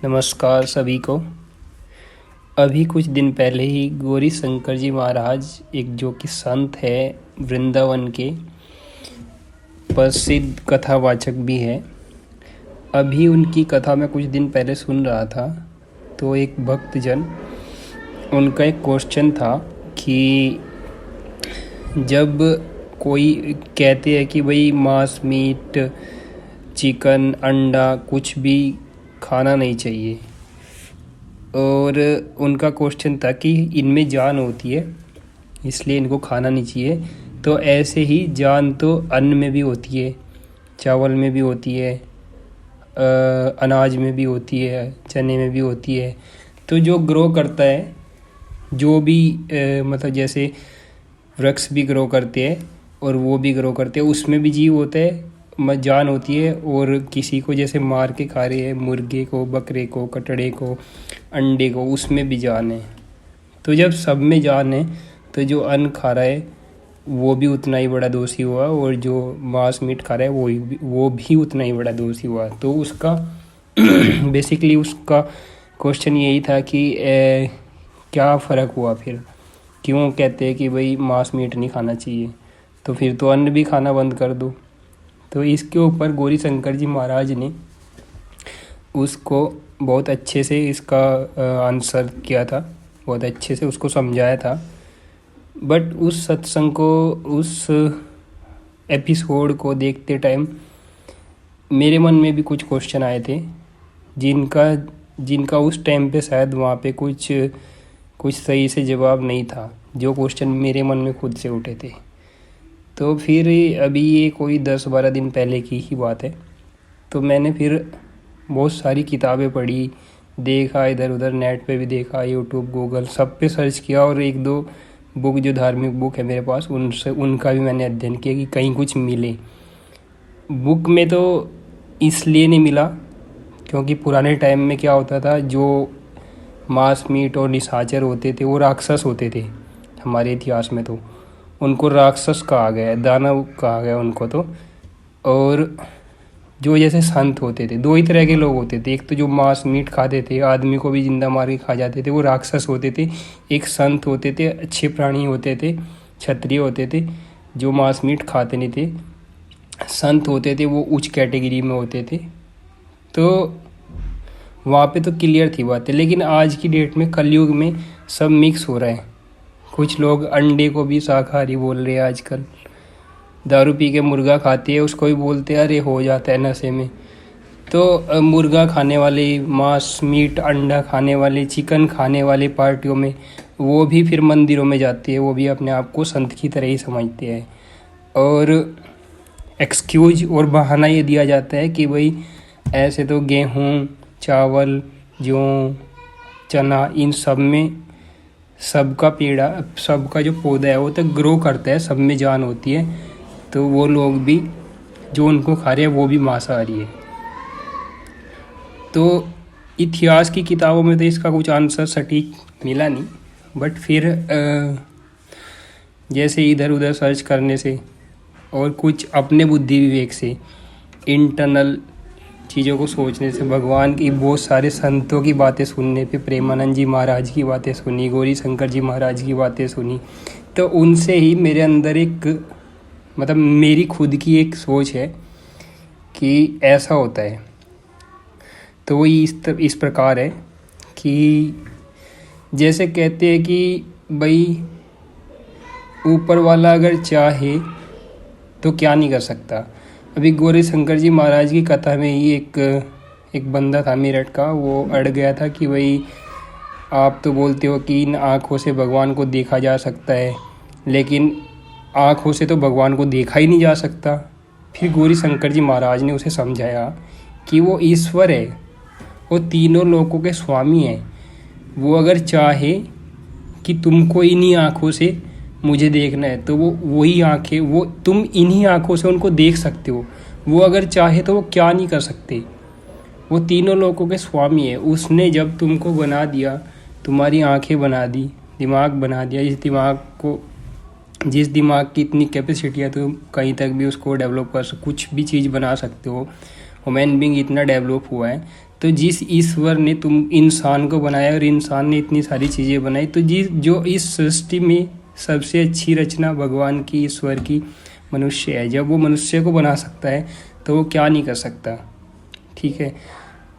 नमस्कार सभी को। अभी कुछ दिन पहले ही गौरी शंकर जी महाराज, एक जो कि संत है, वृंदावन के प्रसिद्ध कथावाचक भी है, अभी उनकी कथा मैं कुछ दिन पहले सुन रहा था। तो एक भक्तजन, उनका एक क्वेश्चन था कि जब कोई कहते हैं कि भाई मांस, मीट, चिकन, अंडा कुछ भी खाना नहीं चाहिए, और उनका क्वेश्चन था कि इनमें जान होती है इसलिए इनको खाना नहीं चाहिए। तो ऐसे ही जान तो अन्न में भी होती है, चावल में भी होती है, अनाज में भी होती है, चने में भी होती है। तो जो ग्रो करता है, जो भी मतलब जैसे वृक्ष भी ग्रो करते हैं और वो भी ग्रो करते हैं, उसमें भी जीव होता है, जान होती है। और किसी को जैसे मार के खा रहे हैं, मुर्गे को, बकरे को, कटड़े को, अंडे को, उसमें भी जान है। तो जब सब में जान है तो जो अन्न खा रहा है वो भी उतना ही बड़ा दोषी हुआ, और जो मांस मीट खा रहा है वो भी उतना ही बड़ा दोषी हुआ। तो उसका बेसिकली उसका क्वेश्चन यही था कि क्या फ़र्क हुआ फिर, क्यों कहते हैं कि भाई मांस मीट नहीं खाना चाहिए, तो फिर तो अन्न भी खाना बंद कर दो। तो इसके ऊपर गौरी शंकर जी महाराज ने उसको बहुत अच्छे से इसका आंसर किया था, बहुत अच्छे से उसको समझाया था। बट उस सत्संग को, उस एपिसोड को देखते टाइम मेरे मन में भी कुछ क्वेश्चन आए थे, जिनका उस टाइम पे शायद वहाँ पे कुछ सही से जवाब नहीं था, जो क्वेश्चन मेरे मन में खुद से उठे थे। तो फिर अभी ये कोई 10-12 दिन पहले की ही बात है। तो मैंने फिर बहुत सारी किताबें पढ़ी, देखा, इधर उधर नेट पे भी देखा, यूट्यूब, गूगल, सब पे सर्च किया, और एक दो बुक जो धार्मिक बुक है मेरे पास, उनका भी मैंने अध्ययन किया कि कहीं कुछ मिले। बुक में तो इसलिए नहीं मिला क्योंकि पुराने टाइम में क्या होता था, जो मांस मीट और निशाचर होते थे वो राक्षस होते थे। हमारे इतिहास में तो उनको राक्षस कहा गया है, दानव कहा गया उनको तो। और जो जैसे संत होते थे, दो ही तरह के लोग होते थे। एक तो जो मांस मीट खाते थे, आदमी को भी जिंदा मार के खा जाते थे, वो राक्षस होते थे। एक संत होते थे, अच्छे प्राणी होते थे, क्षत्रिय होते थे, जो मांस मीट खाते नहीं थे। संत होते थे वो उच्च कैटेगरी में होते थे। तो वहाँ पे तो क्लियर थी बातें। लेकिन आज की डेट में, कलयुग में, सब मिक्स हो रहा है। कुछ लोग अंडे को भी शाकाहारी बोल रहे हैं आजकल। दारू पी के मुर्गा खाती है, उसको भी बोलते हैं अरे हो जाता है नशे में। तो मुर्गा खाने वाले, मांस मीट अंडा खाने वाले, चिकन खाने वाले पार्टियों में, वो भी फिर मंदिरों में जाती है, वो भी अपने आप को संत की तरह ही समझते हैं। और एक्सक्यूज और बहाना ये दिया जाता है कि भाई ऐसे तो गेहूँ, चावल, जौ, चना, इन सब में सबका पेड़ा, सबका जो पौधा है वो तो ग्रो करता है, सब में जान होती है। तो वो लोग भी जो उनको खा रहे हैं वो भी मांसाहारी है। तो इतिहास की किताबों में तो इसका कुछ आंसर सटीक मिला नहीं। बट फिर जैसे इधर उधर सर्च करने से और कुछ अपने बुद्धि विवेक से, इंटरनल चीज़ों को सोचने से, भगवान की बहुत सारे संतों की बातें सुनने पे, प्रेमानंद जी महाराज की बातें सुनी, गौरी शंकर जी महाराज की बातें सुनी, तो उनसे ही मेरे अंदर एक, मतलब मेरी खुद की एक सोच है कि ऐसा होता है। तो वो इस प्रकार है कि जैसे कहते हैं कि भाई ऊपर वाला अगर चाहे तो क्या नहीं कर सकता। अभी गौरी शंकर जी महाराज की कथा में ही एक बंदा था मेरठ का, वो अड़ गया था कि भाई आप तो बोलते हो कि इन आँखों से भगवान को देखा जा सकता है, लेकिन आँखों से तो भगवान को देखा ही नहीं जा सकता। फिर गौरी शंकर जी महाराज ने उसे समझाया कि वो ईश्वर है, वो तीनों लोकों के स्वामी हैं। वो अगर चाहे कि तुमको इन्हीं आँखों से मुझे देखना है, तो वो वही आँखें, वो तुम इन्हीं आँखों से उनको देख सकते हो। वो अगर चाहे तो वो क्या नहीं कर सकते। वो तीनों लोकों के स्वामी है। उसने जब तुमको बना दिया, तुम्हारी आँखें बना दी, दिमाग बना दिया, जिस दिमाग की इतनी कैपेसिटी है, तो कहीं तक भी उसको डेवलप कर कुछ भी चीज़ बना सकते हो। ह्यूमन बीइंग इतना डेवलप हुआ है, तो जिस ईश्वर ने तुम इंसान को बनाया और इंसान ने इतनी सारी चीज़ें बनाई, तो जो इस सृष्टि में सबसे अच्छी रचना भगवान की, ईश्वर की, मनुष्य है। जब वो मनुष्य को बना सकता है तो वो क्या नहीं कर सकता। ठीक है,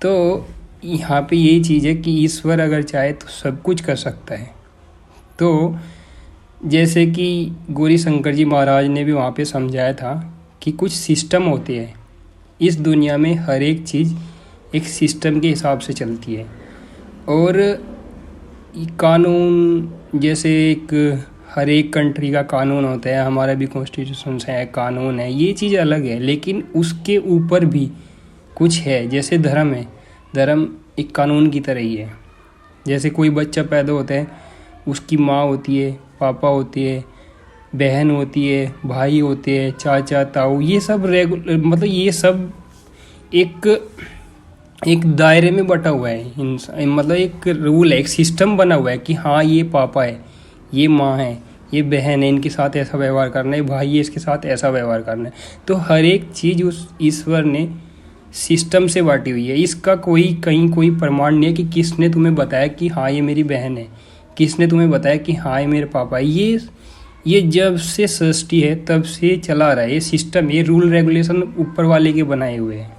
तो यहाँ पे यही चीज़ है कि ईश्वर अगर चाहे तो सब कुछ कर सकता है। तो जैसे कि गौरी शंकर जी महाराज ने भी वहाँ पे समझाया था कि कुछ सिस्टम होते हैं इस दुनिया में, हर एक चीज़ एक सिस्टम के हिसाब से चलती है। और कानून जैसे एक हर एक कंट्री का कानून होता है, हमारा भी कॉन्स्टिट्यूशन है, कानून है, ये चीज़ अलग है। लेकिन उसके ऊपर भी कुछ है, जैसे धर्म है, धर्म एक कानून की तरह ही है। जैसे कोई बच्चा पैदा होता है, उसकी माँ होती है, पापा होती है, बहन होती है, भाई होते हैं, चाचा ताऊ, ये सब मतलब ये सब एक दायरे में बटा हुआ है। मतलब एक रूल है, एक सिस्टम बना हुआ है कि हाँ ये पापा है, ये माँ है, ये बहन है, इनके साथ ऐसा व्यवहार करना है, भाई है, इसके साथ ऐसा व्यवहार करना है। तो हर एक चीज़ उस ईश्वर ने सिस्टम से बांटी हुई है। इसका कहीं कोई प्रमाण नहीं है कि किसने तुम्हें बताया कि हाँ ये मेरी बहन है, किसने तुम्हें बताया कि हाँ ये मेरे पापा है। ये जब से सृष्टि है तब से चला रहा है ये सिस्टम। ये रूल रेगुलेशन ऊपर वाले के बनाए हुए हैं,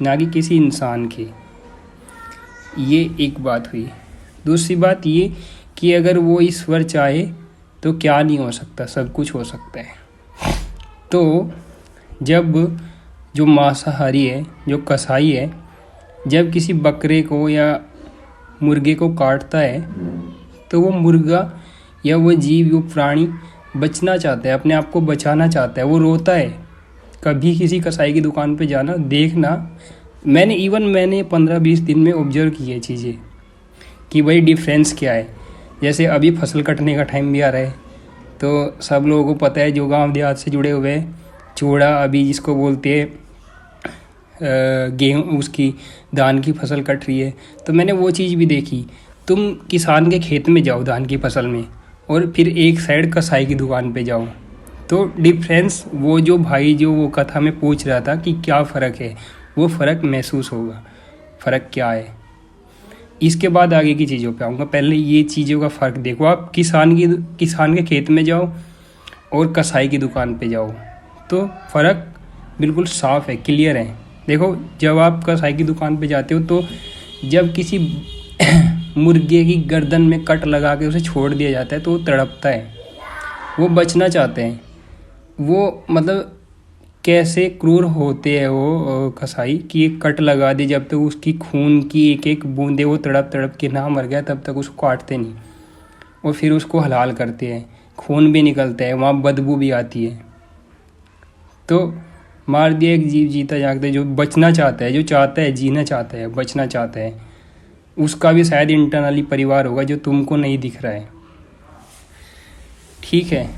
ना कि किसी इंसान के। ये एक बात हुई। दूसरी बात ये कि अगर वो ईश्वर चाहे तो क्या नहीं हो सकता, सब कुछ हो सकता है। तो जब जो मांसाहारी है, जो कसाई है, जब किसी बकरे को या मुर्गे को काटता है तो वो मुर्गा या वो जीव, वो प्राणी बचना चाहता है, अपने आप को बचाना चाहता है, वो रोता है। कभी किसी कसाई की दुकान पे जाना, देखना, मैंने 15-20 दिन में ऑब्जर्व की है चीज़ें कि भाई डिफरेंस क्या है। जैसे अभी फसल कटने का टाइम भी आ रहा है, तो सब लोगों को पता है जो गांव देहात से जुड़े हुए हैं, चूड़ा अभी जिसको बोलते हैं गेहूँ, उसकी धान की फसल कट रही है। तो मैंने वो चीज़ भी देखी। तुम किसान के खेत में जाओ धान की फसल में, और फिर एक साइड कसाई की दुकान पे जाओ, तो डिफरेंस, वो जो भाई जो वो कथा में पूछ रहा था कि क्या फ़र्क है, वो फ़र्क महसूस होगा। फ़र्क क्या है, इसके बाद आगे की चीज़ों पे आऊँगा। पहले ये चीज़ों का फ़र्क देखो। आप किसान के खेत में जाओ और कसाई की दुकान पे जाओ, तो फ़र्क बिल्कुल साफ़ है, क्लियर है। देखो, जब आप कसाई की दुकान पे जाते हो तो जब किसी मुर्गे की गर्दन में कट लगा के उसे छोड़ दिया जाता है तो वो तड़पता है, वो बचना चाहते हैं। वो मतलब कैसे क्रूर होते हैं वो कसाई कि एक कट लगा दे, जब तक उसकी खून की एक एक बूंदे वो तड़प तड़प के ना मर गया तब तक उसको काटते नहीं, और फिर उसको हलाल करते हैं। खून भी निकलता है, वहाँ बदबू भी आती है। तो मार दिया एक जीव जीता जागता है, जो बचना चाहता है, जो चाहता है, जीना चाहता है, बचना चाहता है। उसका भी शायद इंटरनली परिवार होगा जो तुमको नहीं दिख रहा है। ठीक है,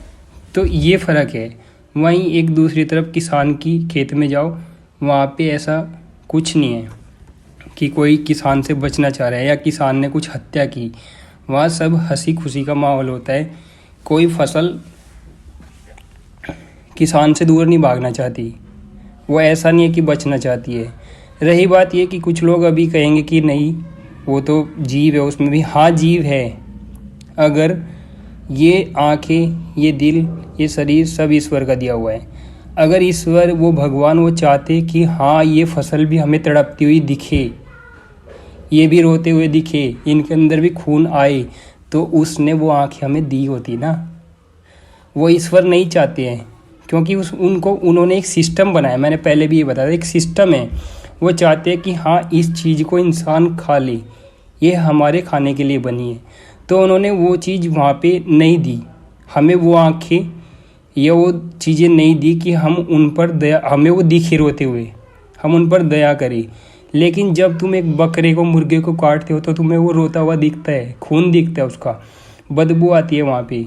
तो ये फ़र्क है। वहीं एक दूसरी तरफ किसान की खेत में जाओ, वहाँ पे ऐसा कुछ नहीं है कि कोई किसान से बचना चाह रहा है या किसान ने कुछ हत्या की। वहाँ सब हंसी खुशी का माहौल होता है। कोई फसल किसान से दूर नहीं भागना चाहती, वो ऐसा नहीं है कि बचना चाहती है। रही बात ये कि कुछ लोग अभी कहेंगे कि नहीं वो तो जीव है, उसमें भी हाँ जीव है। अगर ये आँखें, ये दिल, ये शरीर सब ईश्वर का दिया हुआ है। अगर ईश्वर, वो भगवान, वो चाहते कि हाँ ये फसल भी हमें तड़पती हुई दिखे, ये भी रोते हुए दिखे, इनके अंदर भी खून आए, तो उसने वो आँखें हमें दी होती ना। वो ईश्वर नहीं चाहते हैं, क्योंकि उन्होंने एक सिस्टम बनाया। मैंने पहले भी ये बताया, एक सिस्टम है। वो चाहते हैं कि हाँ इस चीज़ को इंसान खा ले, ये हमारे खाने के लिए बनी है। तो उन्होंने वो चीज़ वहाँ पे नहीं दी, हमें वो आँखें या वो चीज़ें नहीं दी कि हम उन पर दया, हमें वो दिखे रोते हुए, हम उन पर दया करें। लेकिन जब तुम एक बकरे को, मुर्गे को काटते हो तो तुम्हें वो रोता हुआ दिखता है, खून दिखता है, उसका बदबू आती है वहाँ पे।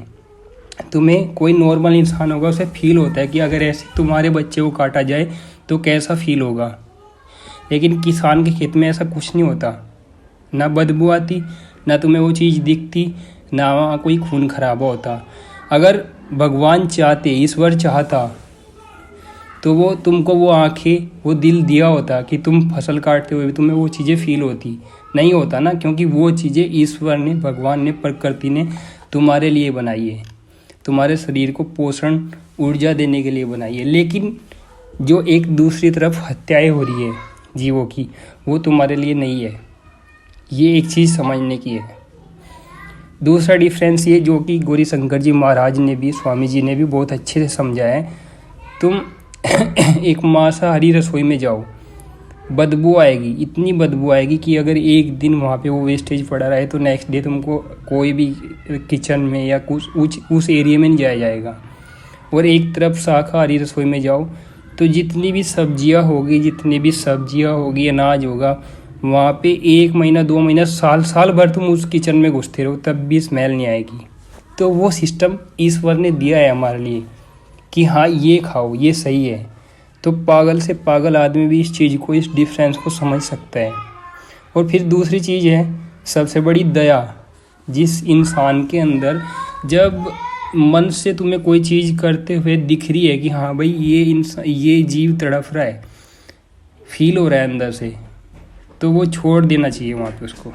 तुम्हें कोई नॉर्मल इंसान होगा, उसे फील होता है कि अगर ऐसे तुम्हारे बच्चे को काटा जाए तो कैसा फील होगा। लेकिन किसान के खेत में ऐसा कुछ नहीं होता, ना बदबू आती, ना तुम्हें वो चीज़ दिखती, ना वहाँ कोई खून खराबा होता। अगर भगवान चाहते, ईश्वर चाहता तो वो तुमको वो आंखें वो दिल दिया होता कि तुम फसल काटते हुए भी तुम्हें वो चीज़ें फील होती, नहीं होता ना, क्योंकि वो चीज़ें ईश्वर ने, भगवान ने, प्रकृति ने तुम्हारे लिए बनाई है, तुम्हारे शरीर को पोषण ऊर्जा देने के लिए बनाई है। लेकिन जो एक दूसरी तरफ हत्याएं हो रही है जीवों की, वो तुम्हारे लिए नहीं है। ये एक चीज़ समझने की है। दूसरा डिफरेंस ये जो कि गौरी शंकर जी महाराज ने भी, स्वामी जी ने भी बहुत अच्छे से समझाया है। तुम एक मांसाहारी रसोई में जाओ, बदबू आएगी, इतनी बदबू आएगी कि अगर एक दिन वहाँ पे वो वेस्टेज पड़ा रहे तो नेक्स्ट डे तुमको कोई भी किचन में या कुछ उस एरिया में नहीं जाया जाएगा। और एक तरफ शाकाहारी रसोई में जाओ तो जितनी भी सब्जियाँ होगी, अनाज होगा, वहाँ पे 1 महीना 2 महीना साल भर तुम उस किचन में घुसते रहो तब भी स्मेल नहीं आएगी। तो वो सिस्टम ईश्वर ने दिया है हमारे लिए कि हाँ ये खाओ, ये सही है। तो पागल से पागल आदमी भी इस चीज़ को, इस डिफरेंस को समझ सकता है। और फिर दूसरी चीज़ है सबसे बड़ी, दया। जिस इंसान के अंदर जब मन से तुम्हें कोई चीज़ करते हुए दिख रही है कि हाँ भाई ये जीव तड़फ रहा है, फील हो रहा है अंदर से, तो वो छोड़ देना चाहिए वहाँ पे उसको।